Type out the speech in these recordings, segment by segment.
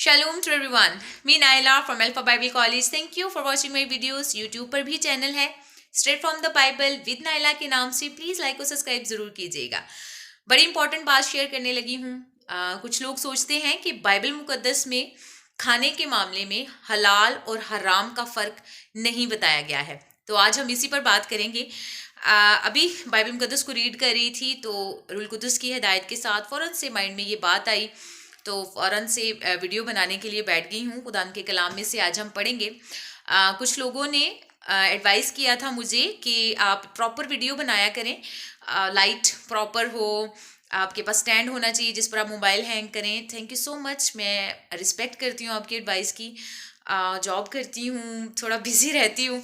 Shalom to everyone. Me Naila from Alpha Bible College. Thank you for watching my videos. YouTube पर भी channel है Straight from the Bible with Naila के नाम से. Please like और subscribe ज़रूर कीजिएगा. बड़ी इंपॉर्टेंट बात शेयर करने लगी हूँ. कुछ लोग सोचते हैं कि बाइबल मुकद्दस में खाने के मामले में हलाल और हराम का फ़र्क नहीं बताया गया है. तो आज हम इसी पर बात करेंगे. अभी बाइबल मुकद्दस को रीड कर रही थी तो रूल कुदस की हिदायत के साथ फ़ौरन से माइंड में ये बात आई, तो फ़ौरन से वीडियो बनाने के लिए बैठ गई हूँ. खुदा के कलाम में से आज हम पढ़ेंगे. कुछ लोगों ने एडवाइस किया था मुझे कि आप प्रॉपर वीडियो बनाया करें, लाइट प्रॉपर हो, आपके पास स्टैंड होना चाहिए जिस पर आप मोबाइल हैंग करें. Thank you so much. मैं रिस्पेक्ट करती हूँ आपकी एडवाइस की. जॉब करती हूँ, थोड़ा बिजी रहती हूँ.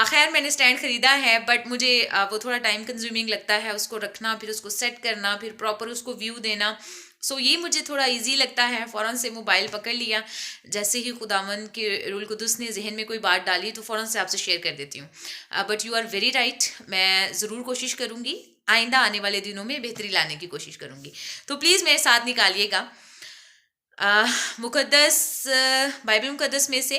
खैर मैंने स्टैंड ख़रीदा है बट मुझे वो थोड़ा टाइम कंज्यूमिंग लगता है, उसको रखना, फिर उसको सेट करना, फिर प्रॉपर उसको व्यू देना. ये मुझे थोड़ा इजी लगता है. फ़ौरन से मोबाइल पकड़ लिया, जैसे ही खुदावन के रूल कुदस ने जहन में कोई बात डाली तो फ़ौरन से आपसे शेयर कर देती हूँ. But you are very right. मैं ज़रूर कोशिश करूँगी, आइंदा आने वाले दिनों में बेहतरी लाने की कोशिश करूँगी. तो प्लीज़ मेरे साथ निकालिएगा मुकद्दस बाइबल मुकद्दस में से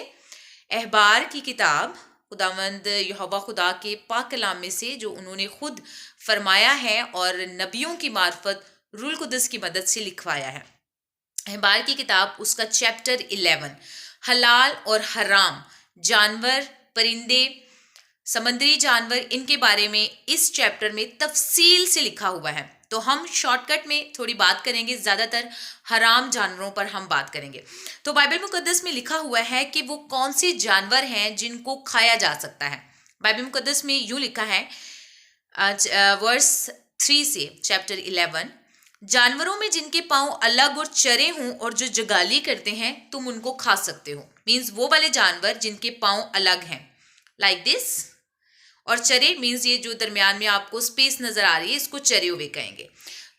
अहबार की किताब, खुदावंद यहोवा खुदा के पाक कलाम में से जो उन्होंने खुद फरमाया है और नबियों की मार्फत रूल कुदस की मदद से लिखवाया है. अहबार की किताब, उसका चैप्टर 11 हलाल और हराम जानवर, परिंदे, समंदरी जानवर, इनके बारे में इस चैप्टर में तफसील से लिखा हुआ है. तो हम शॉर्टकट में थोड़ी बात करेंगे, ज़्यादातर हराम जानवरों पर हम बात करेंगे. तो बाइबल मुकद्दस में लिखा हुआ है कि वो कौन से जानवर हैं जिनको खाया जा सकता है. बाइबल मुकद्दस में यूँ लिखा है वर्स 3 से चैप्टर 11, जानवरों में जिनके पाँव अलग और चरे हों और जो जगाली करते हैं तुम उनको खा सकते हो. मीन्स वो वाले जानवर जिनके पाँव अलग हैं, लाइक दिस. और चरे मीन्स ये जो दरमियान में आपको स्पेस नज़र आ रही है, इसको चरे हुए कहेंगे.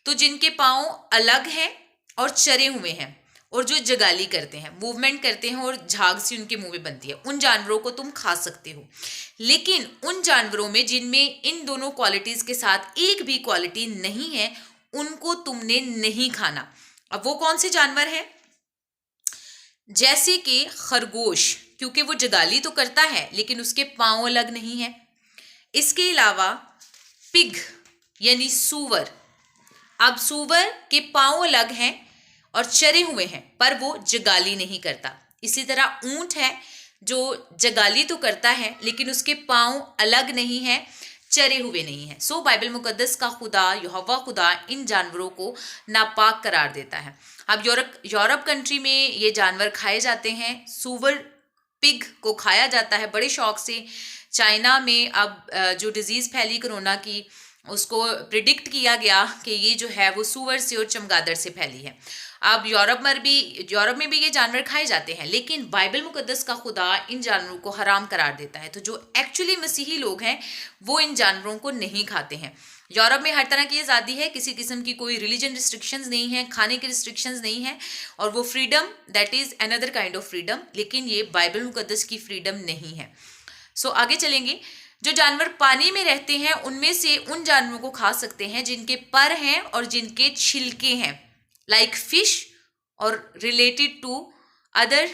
तो जिनके पाँव अलग हैं और चरे हुए हैं और जो जगाली करते हैं, मूवमेंट करते हैं और झाग सी उनके मुंह में बनती है, उन जानवरों को तुम खा सकते हो. लेकिन उन जानवरों में जिनमें इन दोनों क्वालिटीज़ के साथ एक भी क्वालिटी नहीं है, उनको तुमने नहीं खाना. अब वो कौन से जानवर हैं? जैसे कि खरगोश, क्योंकि वो जगाली तो करता है लेकिन उसके पाँव अलग नहीं हैं. इसके अलावा पिग यानी सूअर. अब सूअर के पाँव अलग हैं और चरे हुए हैं पर वो जगाली नहीं करता. इसी तरह ऊंट है जो जगाली तो करता है लेकिन उसके पाँव अलग नहीं हैं, चरे हुए नहीं हैं. बाइबल मुकद्दस का खुदा यहोवा खुदा इन जानवरों को नापाक करार देता है. अब यूरोप कंट्री में ये जानवर खाए जाते हैं. सूअर, पिग को खाया जाता है बड़े शौक से. चाइना में अब जो डिज़ीज़ फैली कोरोना की, उसको प्रिडिक्ट किया गया कि ये जो है वो सूअर से और चमगादड़ से फैली है. अब यूरोप में भी ये जानवर खाए जाते हैं, लेकिन बाइबल मुकद्दस का खुदा इन जानवरों को हराम करार देता है. तो जो एक्चुअली मसीही लोग हैं वो इन जानवरों को नहीं खाते हैं. यूरोप में हर तरह की आज़ादी है, किसी किस्म की कोई रिलीजन रिस्ट्रिक्शंस नहीं है, खाने की रिस्ट्रिक्शंस नहीं है, और वो freedom that is another kind of freedom. लेकिन ये बाइबल मुकद्दस की फ्रीडम नहीं है. आगे चलेंगे. जो जानवर पानी में रहते हैं उनमें से उन जानवरों को खा सकते हैं जिनके पर हैं और जिनके छिलके हैं, लाइक फिश, और रिलेटेड टू अदर,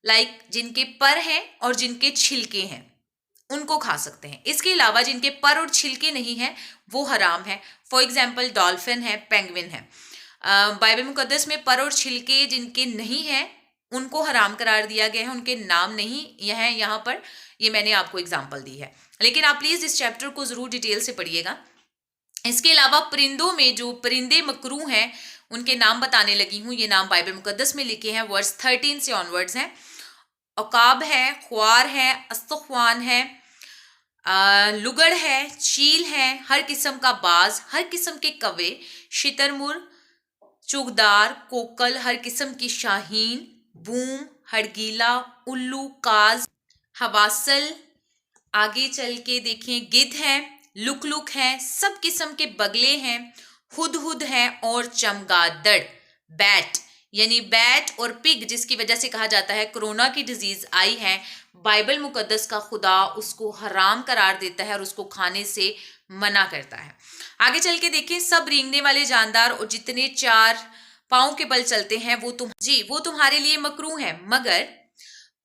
लाइक जिनके पर हैं और जिनके छिलके हैं, उनको खा सकते हैं. इसके अलावा जिनके पर और छिलके नहीं हैं वो हराम है. फॉर एग्जाम्पल डॉल्फिन है, पेंगुइन है. बाइबल मुकद्दस में पर और छिलके जिनके नहीं हैं उनको हराम करार दिया गया है, उनके नाम नहीं है यहाँ पर. ये मैंने आपको एग्जाम्पल दी है, लेकिन आप प्लीज़ इस चैप्टर को ज़रूर डिटेल से पढ़िएगा. इसके अलावा परिंदों में जो परिंदे मकरू हैं उनके नाम बताने लगी हूँ. ये नाम बाइबल मुकद्दस में लिखे हैं, वर्स 13 से ऑनवर्ड्स हैं. औकाब है, ख्वार है, अस्तख्वान है, लुगड़ है, चील है, हर किस्म का बाज, हर किस्म के कौवे, शितरमुर्ग, चुगदार, कोकल, हर किस्म की शाहीन, बूम, हड़गीला, उल्लू, काज, हवासल. आगे चल के देखें, गिद्ध है, लुक है, सब किस्म के बगले हैं, हुद है और चमगादड़. बैट यानी बैट और पिग, जिसकी वजह से कहा जाता है कोरोना की डिजीज़ आई है, बाइबल मुकद्दस का खुदा उसको हराम करार देता है और उसको खाने से मना करता है. आगे चल के देखें, सब रेंगने वाले जानदार और जितने चार पाँव के बल चलते हैं वो तुम्हारे लिए मकरूह है, मगर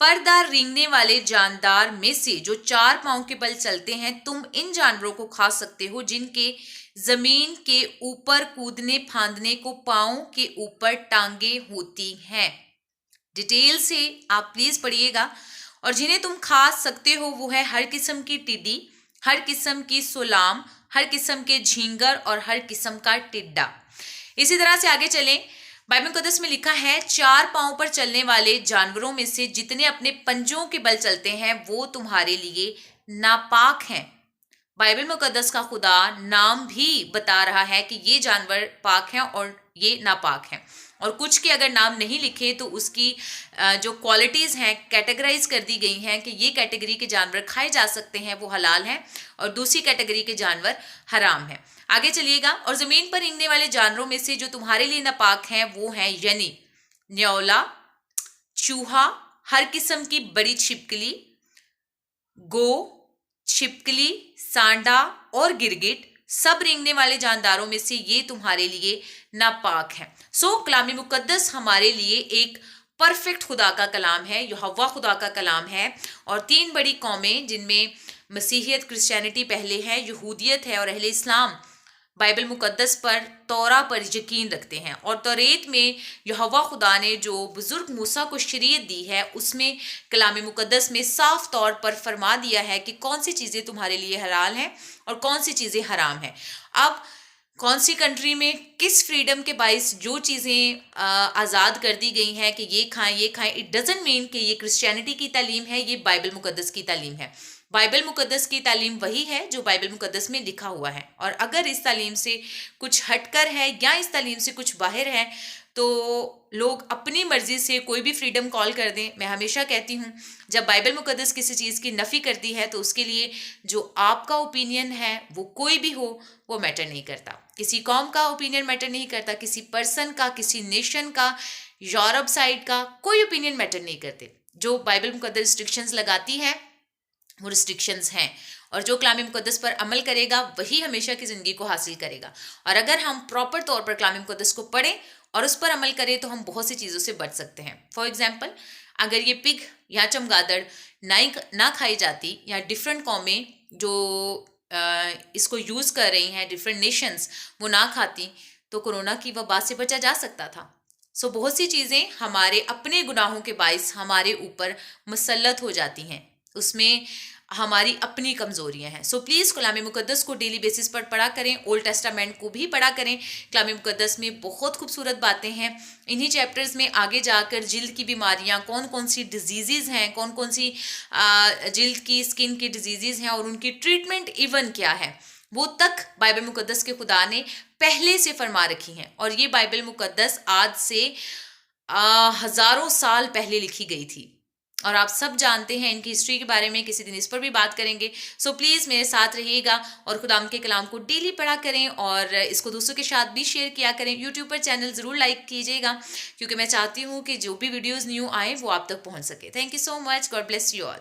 परदार रेंगने वाले जानदार में से जो 4 पाँव के बल चलते हैं, तुम इन जानवरों को खा सकते हो जिनके जमीन के ऊपर कूदने फांदने को पाँव के ऊपर टांगे होती हैं। डिटेल से आप प्लीज पढ़िएगा। और जिन्हें तुम खा सकते हो वो है हर किस्म की टिड्डी, हर किस्म की सुलाम, हर किस्म के झींगर और हर किस्म का टिड्डा। इसी तरह से आगे चलें, बाइबल मुकद्दस में लिखा है 4 पांव पर चलने वाले जानवरों में से जितने अपने पंजों के बल चलते हैं वो तुम्हारे लिए नापाक हैं। बाइबल मुकद्दस का खुदा नाम भी बता रहा है कि ये जानवर पाक हैं और ये नापाक हैं, और कुछ के अगर नाम नहीं लिखे तो उसकी जो क्वालिटीज़ हैं कैटेगराइज कर दी गई हैं कि ये कैटेगरी के जानवर खाए जा सकते हैं, वो हलाल हैं, और दूसरी कैटेगरी के जानवर हराम हैं। आगे चलिएगा। और ज़मीन पर रेंगने वाले जानवरों में से जो तुम्हारे लिए नापाक हैं वो हैं यानी न्योला, चूहा, हर किस्म की बड़ी छिपकली, गो, छिपकली, सांडा और गिरगिट, सब रेंगने वाले जानदारों में से ये तुम्हारे लिए नापाक है। सो कलाम मुकद्दस हमारे लिए एक परफेक्ट खुदा का कलाम है, यहोवा खुदा का कलाम है। और 3 बड़ी कौमें जिनमें मसीहियत क्रिश्चियनिटी पहले है, यहूदियत है और अहले इस्लाम बाइबल मुकद्दस पर, तौरा पर यकीन रखते हैं। और तौरेत में यहोवा खुदा ने जो बुजुर्ग मूसा को शरीयत दी है उसमें कलाम मुकद्दस में साफ तौर पर फरमा दिया है कि कौन सी चीज़ें तुम्हारे लिए हलाल हैं और कौन सी चीज़ें हराम हैं। अब कौन सी कंट्री में किस फ्रीडम के बाइस जो चीज़ें आज़ाद कर दी गई हैं कि ये खाएं, इट डजंट मीन कि ये क्रिश्चियनिटी की तालीम है, ये बाइबल मुकद्दस की तालीम है। बाइबल मुकद्दस की तालीम वही है जो बाइबल मुकद्दस में लिखा हुआ है, और अगर इस तालीम से कुछ हटकर है या इस तालीम से कुछ बाहर है तो लोग अपनी मर्जी से कोई भी फ्रीडम कॉल कर दें। मैं हमेशा कहती हूँ जब बाइबल मुकद्दस किसी चीज़ की नफ़ी करती है तो उसके लिए जो आपका ओपिनियन है वो कोई भी हो वो मैटर नहीं करता, किसी कौम का ओपिनियन मैटर नहीं करता, किसी पर्सन का, किसी नेशन का, यूरोप साइड का, कोई ओपिनियन मैटर नहीं करते। जो बाइबल मुकद्दस रिस्ट्रिक्शंस लगाती है वो रिस्ट्रिक्शंस हैं, और जो कलाम मुकद्दस पर अमल करेगा वही हमेशा की ज़िंदगी को हासिल करेगा। और अगर हम प्रॉपर तौर पर कलाम मुकद्दस को पढ़ें और उस पर अमल करें तो हम बहुत सी चीज़ों से बच सकते हैं। फॉर एग्जाम्पल, अगर ये पिग या चमगादड़ ना खाई जाती, या डिफरेंट कौमें जो इसको यूज़ कर रही हैं, डिफरेंट नेशंस, वो ना खाती तो कोरोना की वबा से बचा जा सकता था। सो बहुत सी चीज़ें हमारे अपने गुनाहों के बाइस हमारे ऊपर मुसल्लत हो जाती हैं, उसमें हमारी अपनी कमज़ोरियां हैं। सो प्लीज़ कलाम मुकद्दस को डेली बेसिस पर पढ़ा करें, ओल्ड टेस्टामेंट को भी पढ़ा करें। कलाम मुकद्दस में बहुत खूबसूरत बातें हैं। इन्हीं चैप्टर्स में आगे जाकर जिल्द की बीमारियां, कौन कौन सी डिजीज़ हैं, कौन कौन सी जिल्द की, स्किन की डिजीज़ हैं और उनकी ट्रीटमेंट इवन क्या है, वो तक बाइबल मुकद्दस के खुदा ने पहले से फरमा रखी हैं। और ये बाइबल मुकद्दस आज से हज़ारों साल पहले लिखी गई थी, और आप सब जानते हैं इनकी हिस्ट्री के बारे में, किसी दिन इस पर भी बात करेंगे। सो प्लीज़ मेरे साथ रहिएगा और खुदाम के कलाम को डेली पढ़ा करें और इसको दूसरों के साथ भी शेयर किया करें। यूट्यूब पर चैनल ज़रूर लाइक कीजिएगा क्योंकि मैं चाहती हूँ कि जो भी वीडियोज़ न्यू आए वो आप तक पहुँच सके। Thank you so much, God bless you all.